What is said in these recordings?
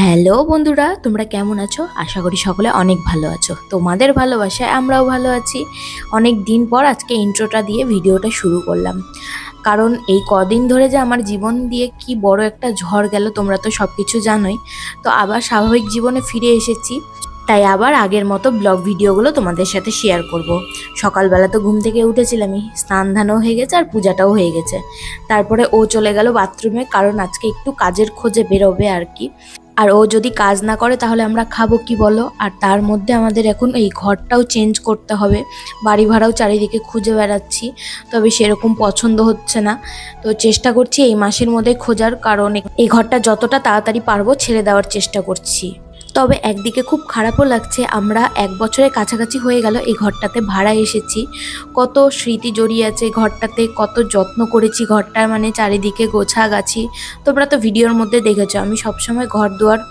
Hello বন্ধুরা, তোমরা কেমন আছো? আশা করি সকলে অনেক ভালো আছো। তোমাদের ভালোবাসায় আমরাও ভালো আছি। অনেক দিন পর আজকে ইন্ট্রোটা দিয়ে ভিডিওটা শুরু করলাম, কারণ এই কদিন ধরে যে আমার জীবন দিয়ে কি বড় একটা ঝড় গেল তোমরা তো সব কিছু জানোই। তো আবার স্বাভাবিক জীবনে ফিরে এসেছি, তাই আবার আগের মতো ব্লগ ভিডিওগুলো তোমাদের সাথে শেয়ার করব। সকালবেলা তো ঘুম থেকে উঠেছিলামই, স্নান ধানও হয়ে গেছে আর পূজাটাও হয়ে গেছে। তারপরে ও চলে গেল বাথরুমে, কারণ আজকে একটু কাজের খোঁজে বেরোবে আর কি। আর ও যদি কাজ না করে তাহলে আমরা খাবো কি বলো? আর তার মধ্যে আমাদের এখন এই ঘরটাও চেঞ্জ করতে হবে। বাড়ি ভাড়াও চারিদিকে খুঁজে বেড়াচ্ছি, তবে সেরকম পছন্দ হচ্ছে না। তো চেষ্টা করছি এই মাসের মধ্যে খোঁজার, কারণ এই ঘরটা যতটা তাড়াতাড়ি পারবো ছেড়ে দেওয়ার চেষ্টা করছি। তবে একদিকে খুব খারাপও লাগছে, আমরা 1 বছরের কাছাকাছি হয়ে গেল এই ঘরটাতে ভাড়া এসেছি। কত স্মৃতি জড়িয়ে আছে ঘরটাতে, কত যত্ন করেছি ঘরটার, মানে চারিদিকে গোছাগাছি। তোমরা তো ভিডিওর মধ্যে দেখেছো আমি সবসময় ঘর দুয়ার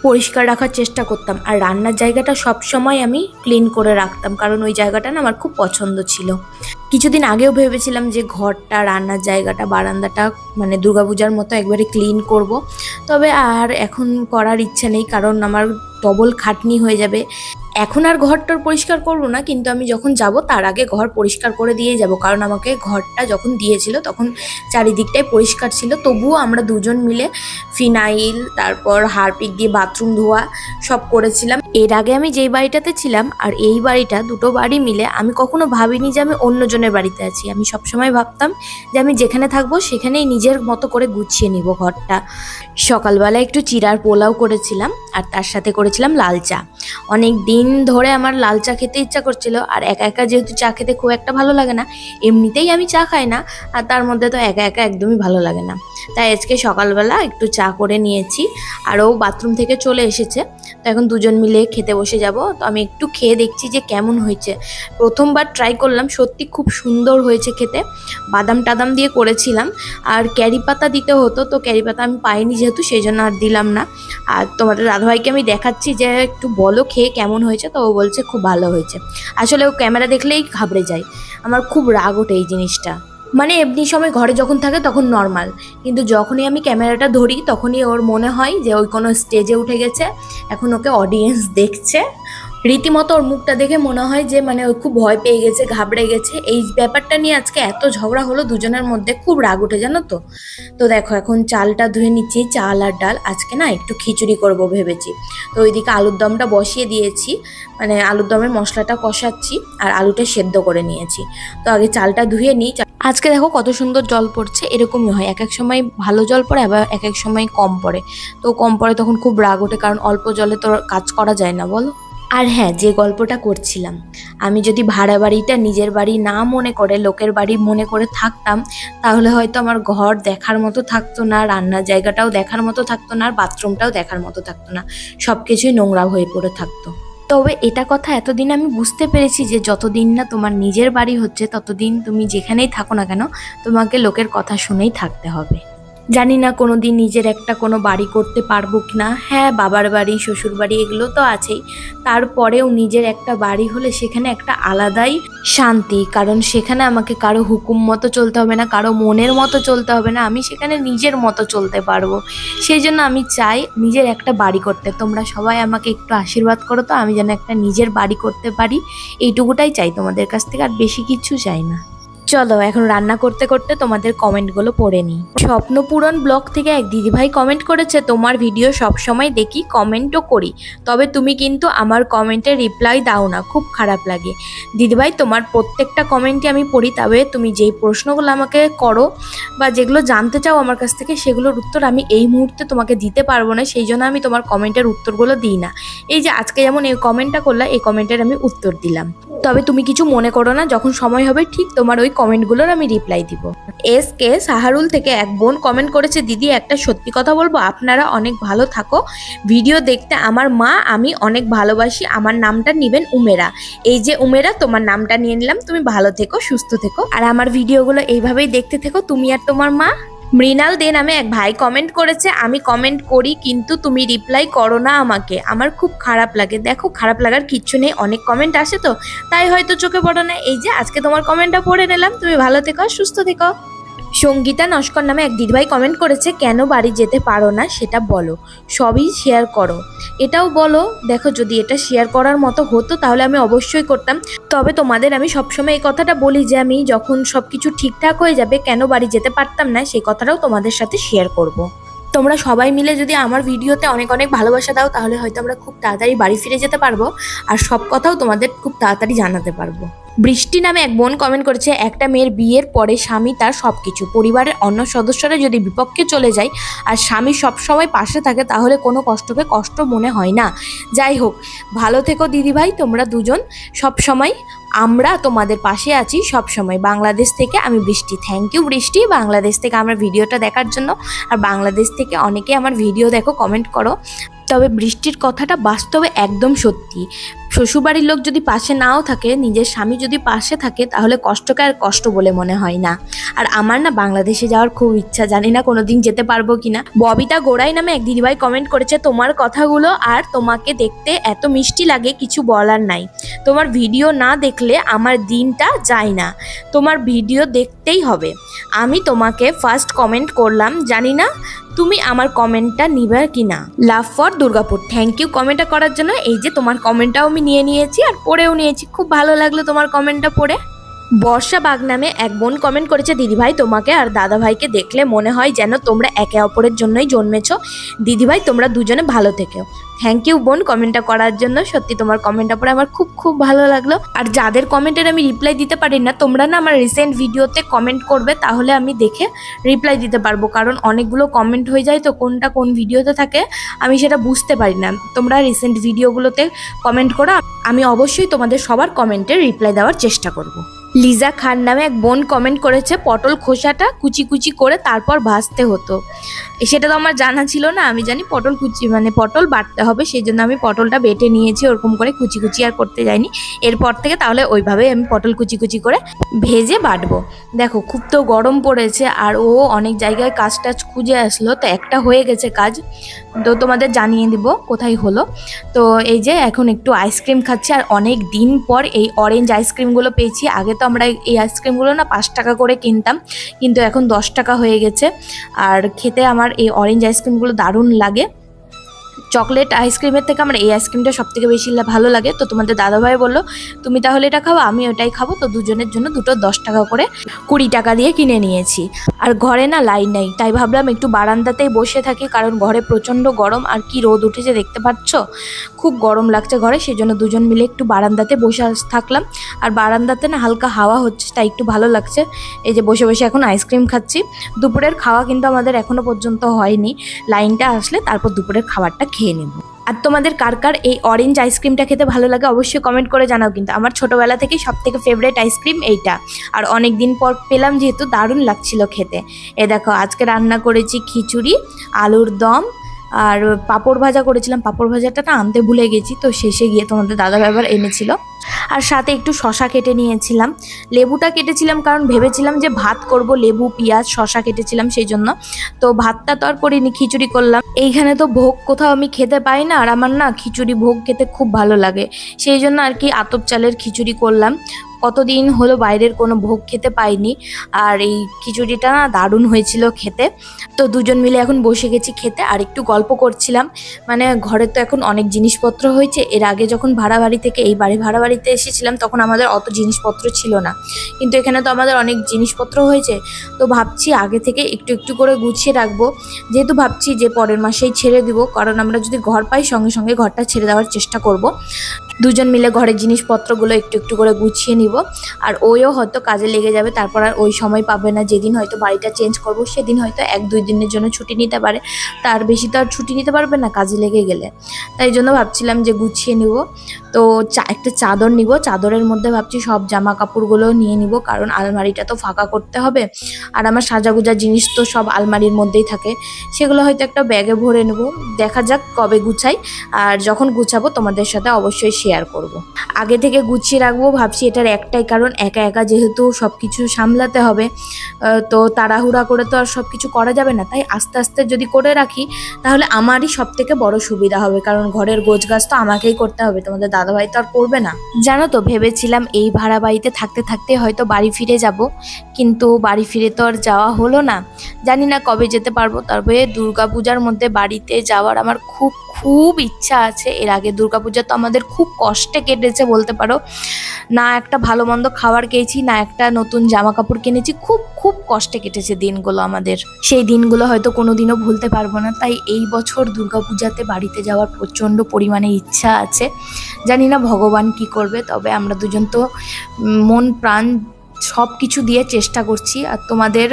পরিষ্কার রাখার চেষ্টা করতাম, আর রান্নার জায়গাটা সবসময় আমি ক্লিন করে রাখতাম, কারণ ওই জায়গাটা না আমার খুব পছন্দ ছিল। কিছুদিন আগেও ভেবেছিলাম যে ঘরটা, রান্নার জায়গাটা, বারান্দাটা মানে দুর্গাপূজার মতো একবারে ক্লিন করব। তবে আর এখন করার ইচ্ছে নেই, কারণ আমার ডবল খাটনি হয়ে যাবে। এখন আর ঘরটার পরিষ্কার করব না, কিন্তু আমি যখন যাব তার আগে ঘর পরিষ্কার করে দিয়ে যাব, কারণ আমাকে ঘরটা যখন দিয়েছিল তখন চারিদিকটাই পরিষ্কার ছিল। তবুও আমরা দুজন মিলে ফিনাইল, তারপর হারপিক দিয়ে বাথরুম ধোয়া সব করেছিলাম। এর আগে আমি যেই বাড়িটাতে ছিলাম আর এই বাড়িটা, দুটো বাড়ি মিলে আমি কখনো ভাবিনি যে আমি অন্যজনের বাড়িতে আছি। আমি সবসময় ভাবতাম যে আমি যেখানে থাকবো সেখানেই নিজের মতো করে গুছিয়ে নিব ঘরটা। সকালবেলা একটু চিড়ার পোলাও করেছিলাম, আর তার সাথে করেছিলাম লাল চা। অনেক দিন ধরে আমার লাল চা খেতে ইচ্ছা করছিল, আর একা একা যেহেতু চা খেতে খুব একটা ভালো লাগে না, এমনিতেই আমি চা খাই না, আর তার মধ্যে তো একা একা একদমই ভালো লাগে না। তাই আজকে সকালবেলা একটু চা করে নিয়েছি, আর ও বাথরুম থেকে চলে এসেছে। তো এখন দুজন মিলে খেতে বসে যাব। তো আমি একটু খেয়ে দেখছি যে কেমন হয়েছে। প্রথমবার ট্রাই করলাম, সত্যি খুব সুন্দর হয়েছে খেতে। বাদাম টাদাম দিয়ে করেছিলাম, আর ক্যারি পাতা দিতে হতো, তো ক্যারি পাতা আমি পাইনি যেহেতু, সেই জন্য আর দিলাম না। আর তোমাদের দাদাভাইকে আমি দেখাচ্ছি যে একটু বলো খেয়ে কেমন হয়েছে, তো ও বলছে খুব ভালো হয়েছে। আসলে ও ক্যামেরা দেখলেই ঘাবড়ে যায়, আমার খুব রাগ ওঠে এই জিনিসটা। মানে এমনি সময় ঘরে যখন থাকে তখন নর্মাল, কিন্তু যখনই আমি ক্যামেরাটা ধরি তখনই ওর মনে হয় যে ওই কোনো স্টেজে উঠে গেছে, এখন ওকে অডিয়েন্স দেখছে। রীতিমতো ওর মুখটা দেখে মনে হয় যে মানে ও খুব ভয় পেয়ে গেছে, ঘাবড়ে গেছে। এই ব্যাপারটা নিয়ে আজকে এত ঝগড়া হলো দুজনের মধ্যে, খুব রাগ উঠে জানো তো। তো দেখো এখন চালটা ধুয়ে নিচ্ছি, চাল আর ডাল। আজকে না একটু খিচুড়ি করব ভেবেছি। তো ওইদিকে আলুর দমটা বসিয়ে দিয়েছি, মানে আলুর দমের মশলাটা কষাচ্ছি, আর আলুটা সেদ্ধ করে নিয়েছি। তো আগে চালটা ধুয়ে নিই। আজকে দেখো কত সুন্দর জল পড়ছে। এরকমই হয়, এক এক সময় ভালো জল পড়ে, আবার এক এক সময় কম পড়ে। তো কম পড়ে তখন খুব রাগ ওঠে, কারণ অল্প জলে তো কাজ করা যায় না বলো। আর হ্যাঁ, যে গল্পটা করছিলাম, আমি যদি ভাড়া বাড়িটা নিজের বাড়ি না মনে করে লোকের বাড়ি মনে করে থাকতাম, তাহলে হয়তো আমার ঘর দেখার মতো থাকতো না, রান্নার জায়গাটাও দেখার মতো থাকতো না, আর বাথরুমটাও দেখার মতো থাকতো না, সব কিছুই নোংরা হয়ে পড়ে থাকতো। তবে এটা কথা এতদিন আমি বুঝতে পেরেছি যে যতদিন না তোমার নিজের বাড়ি হচ্ছে, ততদিন তুমি যেখানেই থাকো না কেন তোমাকে লোকের কথা শুনেই থাকতে হবে। জানি না কোনোদিন নিজের একটা কোনো বাড়ি করতে পারবো কি না। হ্যাঁ, বাবার বাড়ি, শ্বশুর বাড়ি এগুলো তো আছেই, তারপরেও নিজের একটা বাড়ি হলে সেখানে একটা আলাদাই শান্তি, কারণ সেখানে আমাকে কারো হুকুম মতো চলতে হবে না, কারো মনের মতো চলতে হবে না, আমি সেখানে নিজের মতো চলতে পারবো। সেই জন্য আমি চাই নিজের একটা বাড়ি করতে। তোমরা সবাই আমাকে একটু আশীর্বাদ করো তো, আমি যেন একটা নিজের বাড়ি করতে পারি। এইটুকুটাই চাই তোমাদের কাছ থেকে, আর বেশি কিছু চাই না। চলো এখন রান্না করতে করতে তোমাদের কমেন্টগুলো পড়ে নিই। স্বপ্নপূরণ ব্লগ থেকে এক দিদিভাই কমেন্ট করেছে, তোমার ভিডিও সব সময় দেখি, কমেন্টও করি, তবে তুমি কিন্তু আমার কমেন্টে রিপ্লাই দাও না, খুব খারাপ লাগে। দিদিভাই, তোমার প্রত্যেকটা কমেন্টই আমি পড়ি, তবে তুমি যেই প্রশ্নগুলো আমাকে করো বা যেগুলো জানতে চাও আমার কাছ থেকে, সেগুলোর উত্তর আমি এই মুহূর্তে তোমাকে দিতে পারবো না, সেই জন্য আমি তোমার কমেন্টের উত্তরগুলো দিই না। এই যে আজকে যেমন এই কমেন্টটা করলা, এই কমেন্টের আমি উত্তর দিলাম। তবে তুমি কিছু মনে করো না, যখন সময় হবে ঠিক তোমার ওই কমেন্টগুলোর আমি রিপ্লাই দিব। SK সাহারুল থেকে এক বোন কমেন্ট করেছে, দিদি একটা সত্যি কথা বলবো, আপনারা অনেক ভালো থাকো, ভিডিও দেখতে আমার মা আমি অনেক ভালোবাসি, আমার নামটা নিবেন উমেরা। এই যে উমেরা, তোমার নামটা নিয়ে নিলাম, তুমি ভালো থেকো, সুস্থ থেকো, আর আমার ভিডিওগুলো এইভাবেই দেখতে থেকো, তুমি আর তোমার মা। মৃণাল দে নামে এক ভাই কমেন্ট করেছে, আমি কমেন্ট করি কিন্তু তুমি রিপ্লাই করো না আমাকে, আমার খুব খারাপ লাগে। দেখো, খারাপ লাগার কিচ্ছু নেই, অনেক কমেন্ট আসে তো, তাই হয়তো চোখে পড়ো না। এই যে আজকে তোমার কমেন্টটা পড়ে নিলাম, তুমি ভালো থেকো, সুস্থ থেকো। সঙ্গীতা নস্কর নামে এক দিদিভাই কমেন্ট করেছে, কেন বাড়ি যেতে পারো না সেটা বলো, সবই শেয়ার করো। এটাও বলো। দেখো, যদি এটা শেয়ার করার মতো হতো তাহলে আমি অবশ্যই করতাম। তবে তোমাদের আমি সবসময় এই কথাটা বলি যে আমি যখন সব কিছু ঠিকঠাক হয়ে যাবে কেন বাড়ি যেতে পারতাম না, সেই কথাটাও তোমাদের সাথে শেয়ার করব। তোমরা সবাই মিলে যদি আমার ভিডিওতে অনেক অনেক ভালোবাসা দাও তাহলে হয়তো আমরা খুব তাড়াতাড়ি বাড়ি ফিরে যেতে পারবো, আর সব কথাও তোমাদের খুব তাড়াতাড়ি জানাতে পারবো। বৃষ্টি নামে এক বোন কমেন্ট করেছে, একটা মেয়ের বিয়ের পরে স্বামী তার সবকিছু, পরিবারের অন্য সদস্যরা যদি বিপক্ষে চলে যায় আর স্বামী সবসময় পাশে থাকে তাহলে কোনো কষ্টকে কষ্ট মনে হয় না। যাই হোক, ভালো থেকো দিদিভাই তোমরা দুজন সব সময়, আমরা তোমাদের পাশে আছি সব সময়। বাংলাদেশ থেকে আমি বৃষ্টি। থ্যাংক ইউ বৃষ্টি, বাংলাদেশ থেকে আমার ভিডিওটা দেখার জন্য। আর বাংলাদেশ থেকে অনেকে আমার ভিডিও দেখো, কমেন্ট করো। তবে বৃষ্টির কথাটা বাস্তবে একদম সত্যি। শ্বশুরবাড়ির লোক যদি পাশে নাও থাকে, নিজের স্বামী যদি পাশে থাকে তাহলে কষ্টকে আর কষ্ট বলে মনে হয় না। আর আমার না বাংলাদেশে যাওয়ার খুব ইচ্ছা, জানি না কোনোদিন যেতে পারবো কিনা। ববিতা গোড়াই নামে এক দিদিভাই কমেন্ট করেছে, তোমার কথাগুলো আর তোমাকে দেখতে এত মিষ্টি লাগে কিছু বলার নাই। তোমার ভিডিও না দেখলে আমার দিনটা যায় না, তোমার ভিডিও দেখতেই হবে। আমি তোমাকে ফার্স্ট কমেন্ট করলাম, জানি না তুমি আমার কমেন্টটা নিবে কিনা। Love for Durgapur. Thank you কমেন্টটা করার জন্য। এই যে তোমার কমেন্টটাও আমি নিয়ে নিয়েছি আর পড়েও নিয়েছি, খুব ভালো লাগলো তোমার কমেন্টটা পড়ে। বর্ষা বাগ নামে এক বোন কমেন্ট করেছে, দিদিভাই তোমাকে আর দাদাভাইকে দেখলে মনে হয় যেন তোমরা একে অপরের জন্যই জন্মেছো। দিদিভাই তোমরা দুজনে ভালো থেকো। থ্যাংক ইউ বোন কমেন্টটা করার জন্য। সত্যি তোমার কমেন্টটা পড়ে আমার খুব খুব ভালো লাগলো। আর যাদের কমেন্টের আমি রিপ্লাই দিতে পারি না, তোমরা না আমার রিসেন্ট ভিডিওতে কমেন্ট করবে, তাহলে আমি দেখে রিপ্লাই দিতে পারবো। কারণ অনেকগুলো কমেন্ট হয়ে যায় তো কোনটা কোন ভিডিওতে থাকে আমি সেটা বুঝতে পারি না। তোমরা রিসেন্ট ভিডিওগুলোতে কমেন্ট করো, আমি অবশ্যই তোমাদের সবার কমেন্টের রিপ্লাই দেওয়ার চেষ্টা করব। লিজা খান নামে এক বোন কমেন্ট করেছে, পটল খোসাটা কুচি কুচি করে তারপর ভাজতে হতো। সেটা তো আমার জানা ছিল না। আমি জানি পটল কুচি মানে পটল বাটতে হবে, সেই জন্য আমি পটলটা বেটে নিয়েছি, ওরকম করে কুচি কুচি আর করতে যাইনি। এরপর থেকে তাহলে ওইভাবে আমি পটল কুচি কুচি করে ভেজে বাটবো। দেখো, খুব তো গরম পড়েছে আর ও অনেক জায়গায় কাজ টাজ খুঁজে আসলো, তো একটা হয়ে গেছে কাজ, তো তোমাদের জানিয়ে দিব কোথায় হলো। তো এই যে এখন একটু আইসক্রিম খাচ্ছি, আর অনেক দিন পর এই অরেঞ্জ আইসক্রিমগুলো পেয়েছি। আগে তো আমরা এই আইসক্রিমগুলো না 5 টাকা করে কিনতাম, কিন্তু এখন 10 টাকা হয়ে গেছে। আর খেতে আমার এই অরেঞ্জ আইসক্রিমগুলো দারুণ লাগে। চকলেট আইসক্রিমের থেকে আমার এই আইসক্রিমটা সব থেকে বেশি ভালো লাগে। তো তোমাদের দাদাভাই বললো তুমি তাহলে এটা খাবো, আমি ওটাই খাবো। তো দুজনের জন্য দুটো 10 টাকা করে 20 টাকা দিয়ে কিনে নিয়েছি। আর ঘরে না লাইন নেই, তাই ভাবলাম একটু বারান্দাতেই বসে থাকি, কারণ ঘরে প্রচণ্ড গরম। আর কি রোদ উঠেছে দেখতে পাচ্ছ, খুব গরম লাগছে ঘরে। সেই জন্য দুজন মিলে একটু বারান্দাতে বসে থাকলাম। আর বারান্দাতে না হালকা হাওয়া হচ্ছে, তাই একটু ভালো লাগছে। এই যে বসে বসে এখন আইসক্রিম খাচ্ছি। দুপুরের খাওয়া কিন্তু আমাদের এখনো পর্যন্ত হয়নি, লাইনটা আসলে তারপর দুপুরের খাবারটা খেয়ে নেব। আর তোমাদের কার কার এই অরেঞ্জ আইসক্রিমটা খেতে ভালো লাগে অবশ্যই কমেন্ট করে জানাও। কিন্তু আমার ছোটোবেলা থেকেই সব থেকে ফেভারিট আইসক্রিম এইটা, আর অনেক দিন পর পেলাম যেহেতু দারুণ লাগছিল খেতে। এ দেখো, আজকে রান্না করেছি খিচুড়ি, আলুর দম আর পাঁপড় ভাজা করেছিলাম। পাঁপড় ভাজাটা না আনতে ভুলে গেছি, তো শেষে গিয়ে তোমাদের দাদা ব্যবহার এনেছিল। আর সাথে একটু শশা কেটে নিয়েছিলাম, লেবুটা কেটেছিলাম কারণ ভেবেছিলাম যে ভাত করব, লেবু পেঁয়াজ শশা কেটেছিলাম সেই জন্য। তো ভাতটা তো আর করিনি, খিচুড়ি করলাম। এইখানে তো ভোগ কোথাও আমি খেতে পাই না, আর আমার না খিচুড়ি ভোগ খেতে খুব ভালো লাগে, সেই জন্য আর কি আতপ চালের খিচুড়ি করলাম। কতদিন হলো বাইরের কোনো ভোগ খেতে পাইনি, আর এই খিচুড়িটা না দারুণ হয়েছিল খেতে। তো দুজন মিলে এখন বসে গেছি খেতে, আর একটু গল্প করছিলাম। মানে ঘরে তো এখন অনেক জিনিসপত্র হয়েছে। এর আগে যখন ভাড়া বাড়ি থেকে এই ভাড়া বাড়িতে এসেছিলাম তখন আমাদের অত জিনিসপত্র ছিল না, কিন্তু এখানে তো আমাদের অনেক জিনিসপত্র হয়েছে। তো ভাবছি আগে থেকে একটু একটু করে গুছিয়ে রাখবো, যেহেতু ভাবছি যে পরের মাসেই ছেড়ে দিব, কারণ আমরা যদি ঘর পাই সঙ্গে সঙ্গে ঘরটা ছেড়ে দেওয়ার চেষ্টা করব। দুজন মিলে ঘরের জিনিসপত্রগুলো একটু একটু করে গুছিয়ে নিব। আর ওইও হয়তো কাজে লেগে যাবে, তারপর আর ওই সময় পাবে না। যেদিন হয়তো বাড়িটা চেঞ্জ করব সেদিন হয়তো 1-2 দিনের জন্য ছুটি নিতে পারে, তার বেশি তো আর ছুটি নিতে পারবে না কাজে লেগে গেলে। তাই জন্য ভাবছিলাম যে গুছিয়ে নিব। তো একটা চাদর নিব, চাদরের মধ্যে ভাবছি সব জামা কাপড়গুলো নিয়ে নিব, কারণ আলমারিটা তো ফাঁকা করতে হবে। আর আমার সাজাগুজা জিনিস তো সব আলমারির মধ্যেই থাকে, সেগুলো হয়তো একটা ব্যাগে ভরে নেব। দেখা যাক কবে গুছাই, আর যখন গুছাবো তোমাদের সাথে অবশ্যই শেয়ার শেয়ার করব। আগে থেকে গুছিয়ে রাখবো ভাবছি, এটার একটাই কারণ, একা একা যেহেতু সব কিছু সামলাতে হবে, তো তাড়াহুড়া করে তো আর সব কিছু করা যাবে না, তাই আস্তে আস্তে যদি করে রাখি তাহলে আমারই সব থেকে বড় সুবিধা হবে, কারণ ঘরের গোছগাছ তো আমাকেই করতে হবে, তোমাদের দাদাভাই তো আর করবে না। জানো তো, ভেবেছিলাম এই ভাড়া বাড়িতে থাকতে থাকতে হয়তো বাড়ি ফিরে যাব, কিন্তু বাড়ি ফিরে তো আর যাওয়া হলো না। জানি না কবে যেতে পারবো, তবে দুর্গাপূজার মধ্যে বাড়িতে যাওয়ার আমার খুব খুব ইচ্ছা আছে। এর আগে দুর্গাপূজা তো আমাদের খুব কষ্টে কেটেছে বলতে পারো, না একটা ভালো মন্দ খাবার খেয়েছি, না একটা নতুন জামা কাপড় কিনেছি, খুব খুব কষ্টে কেটেছে দিনগুলো আমাদের। সেই দিনগুলো হয়তো কোনোদিনও ভুলতে পারবো না, তাই এই বছর দুর্গাপূজাতে বাড়িতে যাওয়ার প্রচণ্ড পরিমাণে ইচ্ছা আছে। জানি না ভগবান কি করবে, তবে আমরা দুজন তো মন প্রাণ সব কিছু দিয়ে চেষ্টা করছি, আর তোমাদের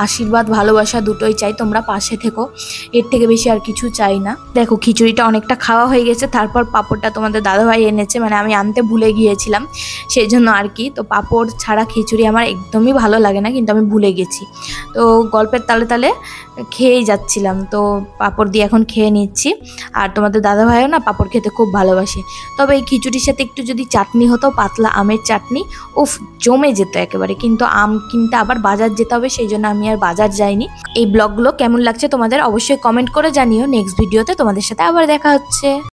আশীর্বাদ ভালোবাসা দুটোই চাই, তোমরা পাশে থেকো, এর থেকে বেশি আর কিছু চাই না। দেখো খিচুড়িটা অনেকটা খাওয়া হয়ে গেছে, তারপর পাঁপড়টা তোমাদের দাদাভাই এনেছে, মানে আমি আনতে ভুলে গিয়েছিলাম সেই জন্য আর কি। তো পাঁপড় ছাড়া খিচুড়ি আমার একদমই ভালো লাগে না, কিন্তু আমি ভুলে গেছি, তো গল্পের তালে তালে খেয়েই যাচ্ছিলাম, তো পাঁপড় দিয়ে এখন খেয়ে নিচ্ছি। আর তোমাদের দাদাভাইও না পাঁপড় খেতে খুব ভালোবাসে, তবে এই খিচুড়ির সাথে একটু যদি চাটনি হতো, পাতলা আমের চাটনি, উফ জমে যেত একেবারে। কিন্তু আম কিনতে আবার বাজার যেতে হবে, সেই জন্য আমি আর বাজার যাইনি। এই ব্লগগুলো কেমন লাগছে তোমাদের অবশ্যই কমেন্ট করে জানিও। নেক্সট ভিডিওতে তোমাদের সাথে আবার দেখা হচ্ছে।